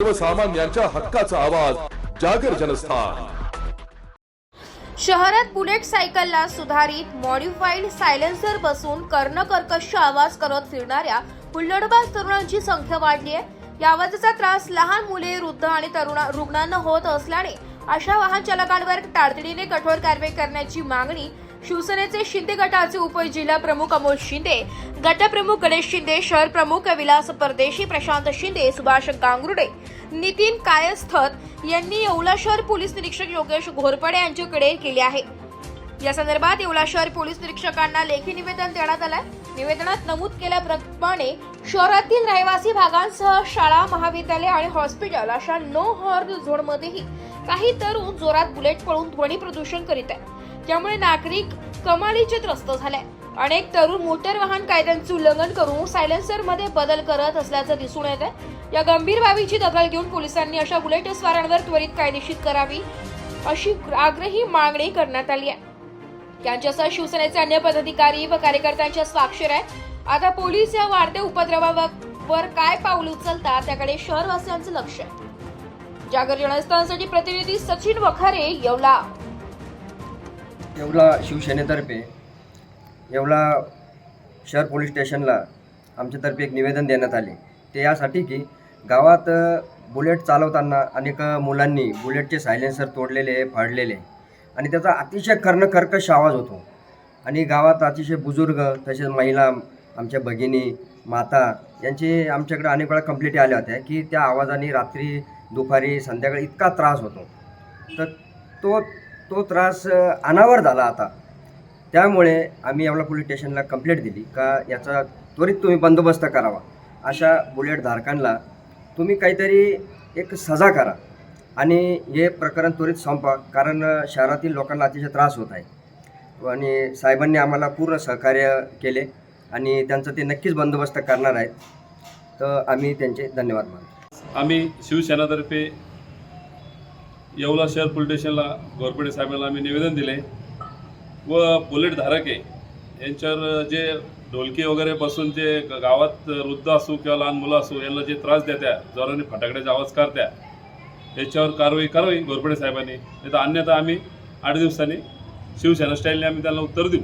सर्वसामान्यांच्या हक्काचा आवाज जागर जनस्थान। शहरात बुलेट सायकलला सुधारित मॉडिफाईड सायलेन्सर बसून कर्णकर्कश आवाज करत फिरणाऱ्या हुल्लडबाज तरुणांची संख्या वाढली आहे। या आवाजाचा त्रास लहान मुले, वृद्ध आणि रुग्णांना होत असल्याने अशा वाहन चालकांवर तातडीने कठोर कारवाई करण्याची मागणी शिवसेनेचे शिंदे गटाचे उपजिल्हा प्रमुख अमोल शिंदे, गटप्रमुख गणेश शिंदे, शहर प्रमुख विलास परदेशी, प्रशांत शिंदे, सुभाष गांगुर्डे, नितीन कायस्थत यांनी येवला शहर पोलीस निरीक्षक योगेश घोरपडे यांच्याकडे केली आहे। या संदर्भात येवला शहर पोलीस निरीक्षकांना लेखी निवेदन देण्यात आले। निवेदनात नमूद केल्याप्रमाणे शहरातील रहिवासी भागांसह शाळा, महाविद्यालय आणि हॉस्पिटल अशा नो हॉर्न झोनमध्येही काही तरुण जोरात बुलेट पळून ध्वनी प्रदूषण करीत आहेत। त्यामुळे नागरिक कमालीचे त्रस्त झाले। अनेक तरुण मोटर वाहन कायद्यांचे उल्लंघन करून सायलेन्सर मध्ये बदल करत असल्याचं दिसून येत आहे। या गंभीर बाबीची दखल घेऊन पोलिसांनी अशा बुलेट स्वारांवर त्वरित कायदेशीर करावी अशी आग्रही मागणी करण्यात आली आहे। यांच्यासह शिवसेनेचे अन्य पदाधिकारी व कार्यकर्त्यांच्या स्वाक्षऱ्या आहेत। आता पोलीस या वाढत्या उपद्रवावर काय पाऊल उचलतात त्याकडे शहरवासियांचं लक्ष आहे। जागर जनस्थानसाठी प्रतिनिधी सचिन वखारे, येवला। येवला शिवसेनेतर्फे येवला शहर पोलीस स्टेशनला आमच्यातर्फे एक निवेदन देण्यात आले। ते यासाठी की गावात बुलेट चालवताना अनेक मुलांनी बुलेटचे सायलेन्सर तोडलेले, फाडलेले आणि त्याचा अतिशय कर्णकर्कश आवाज होतो आणि गावात अतिशय बुजुर्ग तसेच महिला, आमच्या भगिनी, माता यांची आमच्याकडे अनेक वेळा कंप्लेंटी आल्या होत्या की त्या आवाजाने रात्री, दुपारी, संध्याकाळी इतका त्रास होतो। तर तो त्रास अनावर झाला आता। त्यामुळे आम्ही येवला पोलीस स्टेशनला कंप्लेंट दिली का याचा त्वरित तुम्ही बंदोबस्त करावा, अशा बुलेट धारकांना तुम्ही काहीतरी एक सजा करा आणि हे प्रकरण त्वरित संपवा, कारण शहरातील लोकांना अतिशय त्रास होत आहे। आणि साहेबांनी आम्हाला पूर्ण सहकार्य केले आणि त्यांचं ते नक्कीच बंदोबस्त करणार आहेत, तर आम्ही त्यांचे धन्यवाद मानतो। आम्ही शिवसेनातर्फे येवला शहर पोलीस स्टेशनला घोरपडे साहेबांना आम्ही निवेदन दिले व बुलेट धारक आहे यांच्यावर जे ढोलकी वगैरे बसून जे गावात वृद्ध असो किंवा लहान मुलं असो यांना जे त्रास देत्या, जोराने फटाकड्याचा आवाज करत्या, याच्यावर कारवाई करावी घोरपडे साहेबांनी, नाही तर अन्यथा आम्ही 8 दिवसांनी शिवसेना स्टाईलने आम्ही त्यांना उत्तर देऊ।